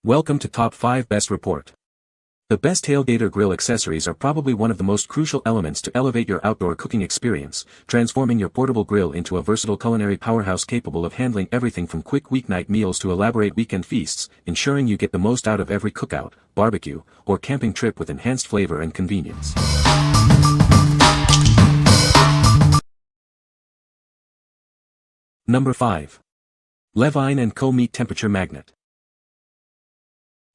Welcome to Top 5 Best Report. The best Tailgater Grill accessories are probably one of the most crucial elements to elevate your outdoor cooking experience, transforming your portable grill into a versatile culinary powerhouse capable of handling everything from quick weeknight meals to elaborate weekend feasts, ensuring you get the most out of every cookout, barbecue, or camping trip with enhanced flavor and convenience. Number 5. Levain & Co. Meat Temperature Magnet.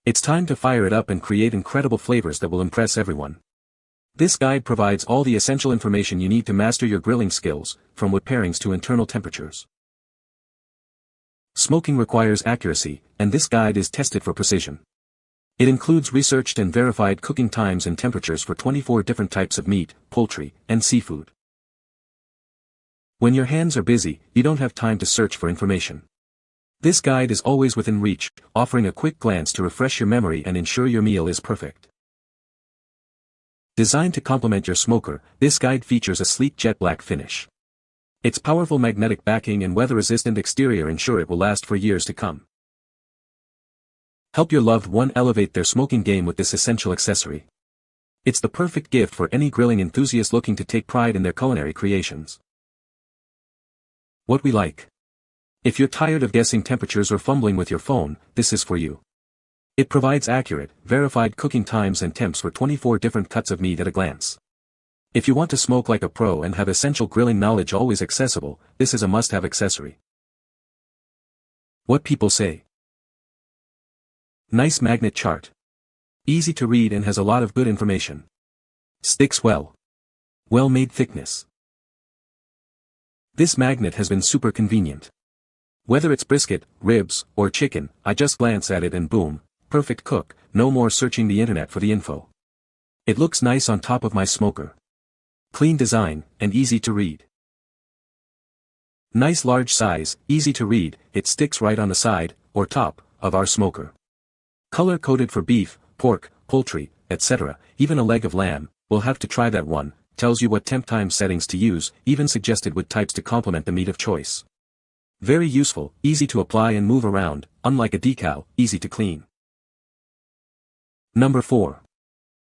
It's time to fire it up and create incredible flavors that will impress everyone. This guide provides all the essential information you need to master your grilling skills, from wood pairings to internal temperatures. Smoking requires accuracy, and this guide is tested for precision. It includes researched and verified cooking times and temperatures for 24 different types of meat, poultry, and seafood. When your hands are busy, you don't have time to search for information. This guide is always within reach, offering a quick glance to refresh your memory and ensure your meal is perfect. Designed to complement your smoker, this guide features a sleek jet black finish. Its powerful magnetic backing and weather-resistant exterior ensure it will last for years to come. Help your loved one elevate their smoking game with this essential accessory. It's the perfect gift for any grilling enthusiast looking to take pride in their culinary creations. What we like. If you're tired of guessing temperatures or fumbling with your phone, this is for you. It provides accurate, verified cooking times and temps for 24 different cuts of meat at a glance. If you want to smoke like a pro and have essential grilling knowledge always accessible, this is a must-have accessory. What people say. Nice magnet chart. Easy to read and has a lot of good information. Sticks well. Well-made thickness. This magnet has been super convenient. Whether it's brisket, ribs, or chicken, I just glance at it and boom, perfect cook, no more searching the internet for the info. It looks nice on top of my smoker. Clean design, and easy to read. Nice large size, easy to read, it sticks right on the side, or top, of our smoker. Color coded for beef, pork, poultry, etc., even a leg of lamb, we'll have to try that one, tells you what temp time settings to use, even suggested wood types to complement the meat of choice. Very useful, easy to apply and move around, unlike a decal, easy to clean. Number 4.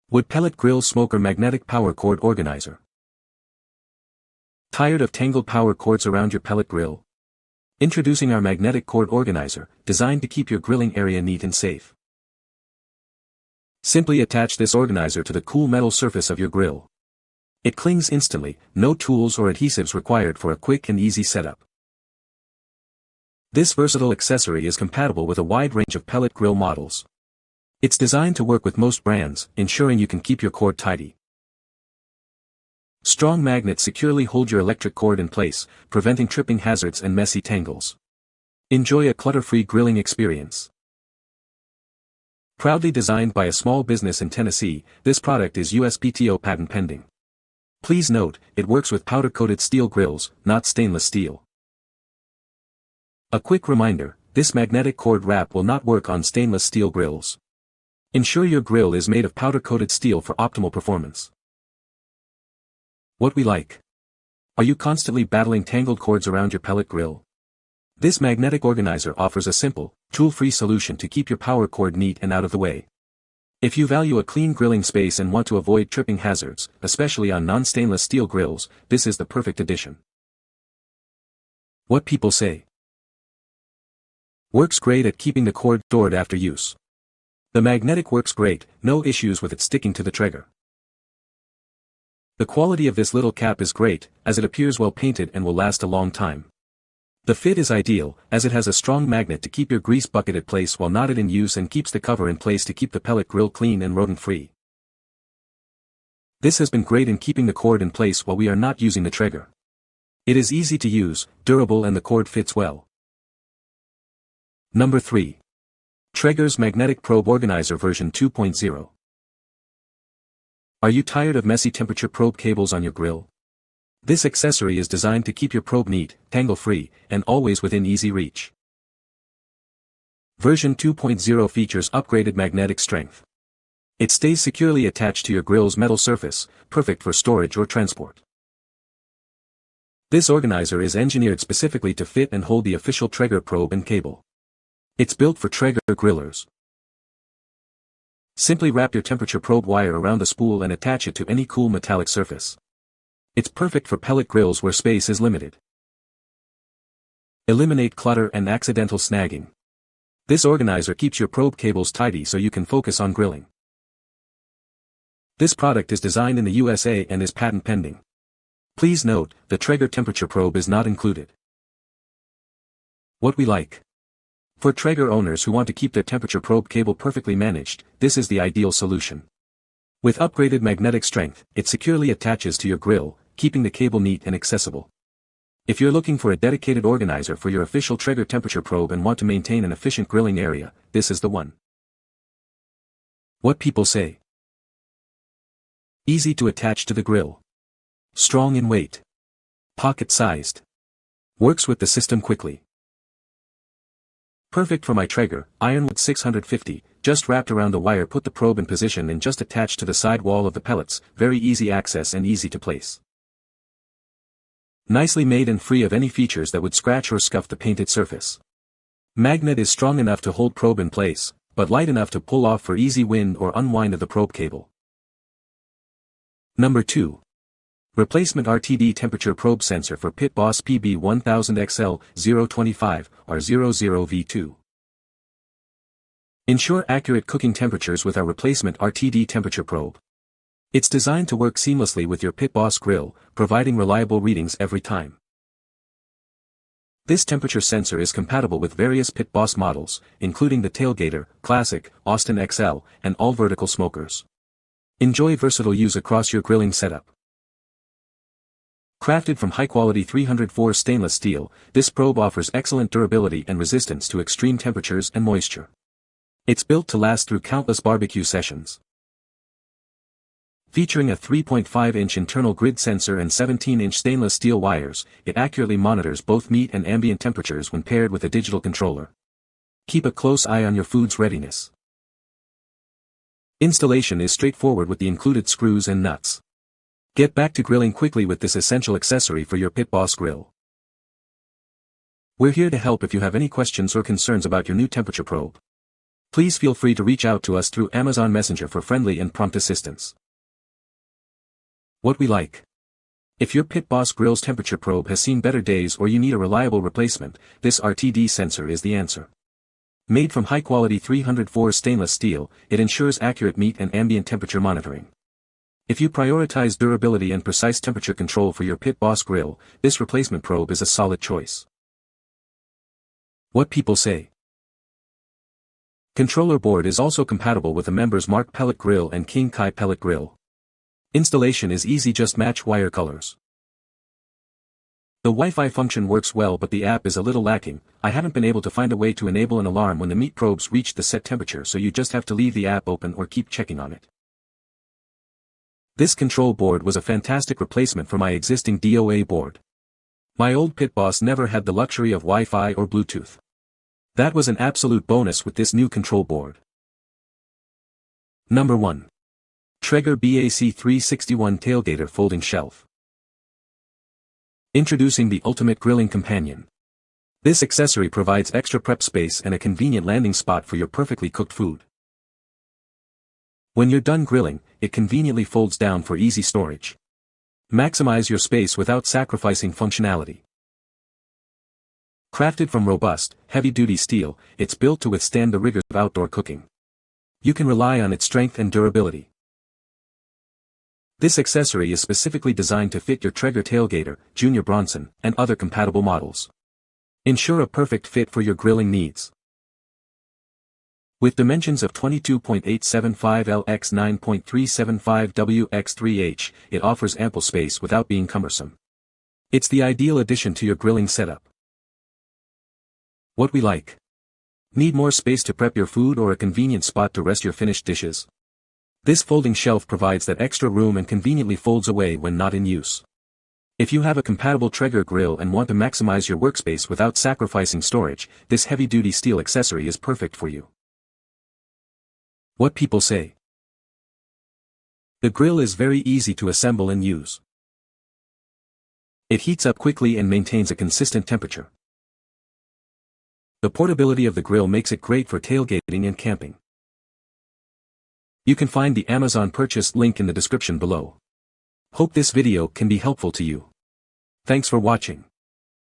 Wood Pellet Grill Smoker Magnetic Power Cord Organizer. Tired of tangled power cords around your pellet grill? Introducing our magnetic cord organizer, designed to keep your grilling area neat and safe. Simply attach this organizer to the cool metal surface of your grill. It clings instantly, no tools or adhesives required for a quick and easy setup. This versatile accessory is compatible with a wide range of pellet grill models. It's designed to work with most brands, ensuring you can keep your cord tidy. Strong magnets securely hold your electric cord in place, preventing tripping hazards and messy tangles. Enjoy a clutter-free grilling experience. Proudly designed by a small business in Tennessee, this product is USPTO patent pending. Please note, it works with powder-coated steel grills, not stainless steel. A quick reminder, this magnetic cord wrap will not work on stainless steel grills. Ensure your grill is made of powder-coated steel for optimal performance. What we like. Are you constantly battling tangled cords around your pellet grill? This magnetic organizer offers a simple, tool-free solution to keep your power cord neat and out of the way. If you value a clean grilling space and want to avoid tripping hazards, especially on non-stainless steel grills, this is the perfect addition. What people say. Works great at keeping the cord stored after use. The magnetic works great, no issues with it sticking to the Traeger. The quality of this little cap is great, as it appears well painted and will last a long time. The fit is ideal, as it has a strong magnet to keep your grease bucket at place while not in use and keeps the cover in place to keep the pellet grill clean and rodent-free. This has been great in keeping the cord in place while we are not using the Traeger. It is easy to use, durable and the cord fits well. Number 3. Traeger's Magnetic Probe Organizer version 2.0. Are you tired of messy temperature probe cables on your grill? This accessory is designed to keep your probe neat, tangle-free, and always within easy reach. Version 2.0 features upgraded magnetic strength. It stays securely attached to your grill's metal surface, perfect for storage or transport. This organizer is engineered specifically to fit and hold the official Traeger probe and cable. It's built for Traeger grillers. Simply wrap your temperature probe wire around the spool and attach it to any cool metallic surface. It's perfect for pellet grills where space is limited. Eliminate clutter and accidental snagging. This organizer keeps your probe cables tidy so you can focus on grilling. This product is designed in the USA and is patent pending. Please note, the Traeger temperature probe is not included. What we like. For Traeger owners who want to keep their temperature probe cable perfectly managed, this is the ideal solution. With upgraded magnetic strength, it securely attaches to your grill, keeping the cable neat and accessible. If you're looking for a dedicated organizer for your official Traeger temperature probe and want to maintain an efficient grilling area, this is the one. What people say. Easy to attach to the grill. Strong in weight. Pocket-sized. Works with the system quickly. Perfect for my Traeger, Ironwood 650, just wrapped around the wire, put the probe in position and just attach to the side wall of the pellets, very easy access and easy to place. Nicely made and free of any features that would scratch or scuff the painted surface. Magnet is strong enough to hold probe in place, but light enough to pull off for easy wind or unwind of the probe cable. Number 2. Replacement RTD temperature probe sensor for Pit Boss PB1000XL 025 or 00V2. Ensure accurate cooking temperatures with our replacement RTD temperature probe. It's designed to work seamlessly with your Pit Boss grill, providing reliable readings every time. This temperature sensor is compatible with various Pit Boss models, including the Tailgater, Classic, Austin XL, and all vertical smokers. Enjoy versatile use across your grilling setup. Crafted from high-quality 304 stainless steel, this probe offers excellent durability and resistance to extreme temperatures and moisture. It's built to last through countless barbecue sessions. Featuring a 3.5-inch internal grid sensor and 17-inch stainless steel wires, it accurately monitors both meat and ambient temperatures when paired with a digital controller. Keep a close eye on your food's readiness. Installation is straightforward with the included screws and nuts. Get back to grilling quickly with this essential accessory for your Pit Boss grill. We're here to help if you have any questions or concerns about your new temperature probe. Please feel free to reach out to us through Amazon Messenger for friendly and prompt assistance. What we like. If your Pit Boss grill's temperature probe has seen better days or you need a reliable replacement, this RTD sensor is the answer. Made from high-quality 304 stainless steel, it ensures accurate meat and ambient temperature monitoring. If you prioritize durability and precise temperature control for your Pit Boss grill, this replacement probe is a solid choice. What people say. Controller board is also compatible with a Members Mark pellet grill and King Kai pellet grill. Installation is easy, just match wire colors. The Wi-Fi function works well, but the app is a little lacking. I haven't been able to find a way to enable an alarm when the meat probes reach the set temperature, so you just have to leave the app open or keep checking on it. This control board was a fantastic replacement for my existing DOA board. My old Pit Boss never had the luxury of Wi-Fi or Bluetooth. That was an absolute bonus with this new control board. Number 1. Traeger BAC 361 Tailgater Folding Shelf. Introducing the ultimate grilling companion. This accessory provides extra prep space and a convenient landing spot for your perfectly cooked food. When you're done grilling, it conveniently folds down for easy storage. Maximize your space without sacrificing functionality. Crafted from robust, heavy-duty steel, it's built to withstand the rigors of outdoor cooking. You can rely on its strength and durability. This accessory is specifically designed to fit your Traeger Tailgater, Junior Bronson, and other compatible models. Ensure a perfect fit for your grilling needs. With dimensions of 22.875 L x 9.375 W x 3H, it offers ample space without being cumbersome. It's the ideal addition to your grilling setup. What we like. Need more space to prep your food or a convenient spot to rest your finished dishes? This folding shelf provides that extra room and conveniently folds away when not in use. If you have a compatible Traeger grill and want to maximize your workspace without sacrificing storage, this heavy-duty steel accessory is perfect for you. What people say. The grill is very easy to assemble and use. It heats up quickly and maintains a consistent temperature. The portability of the grill makes it great for tailgating and camping. You can find the Amazon purchase link in the description below. Hope this video can be helpful to you. Thanks for watching.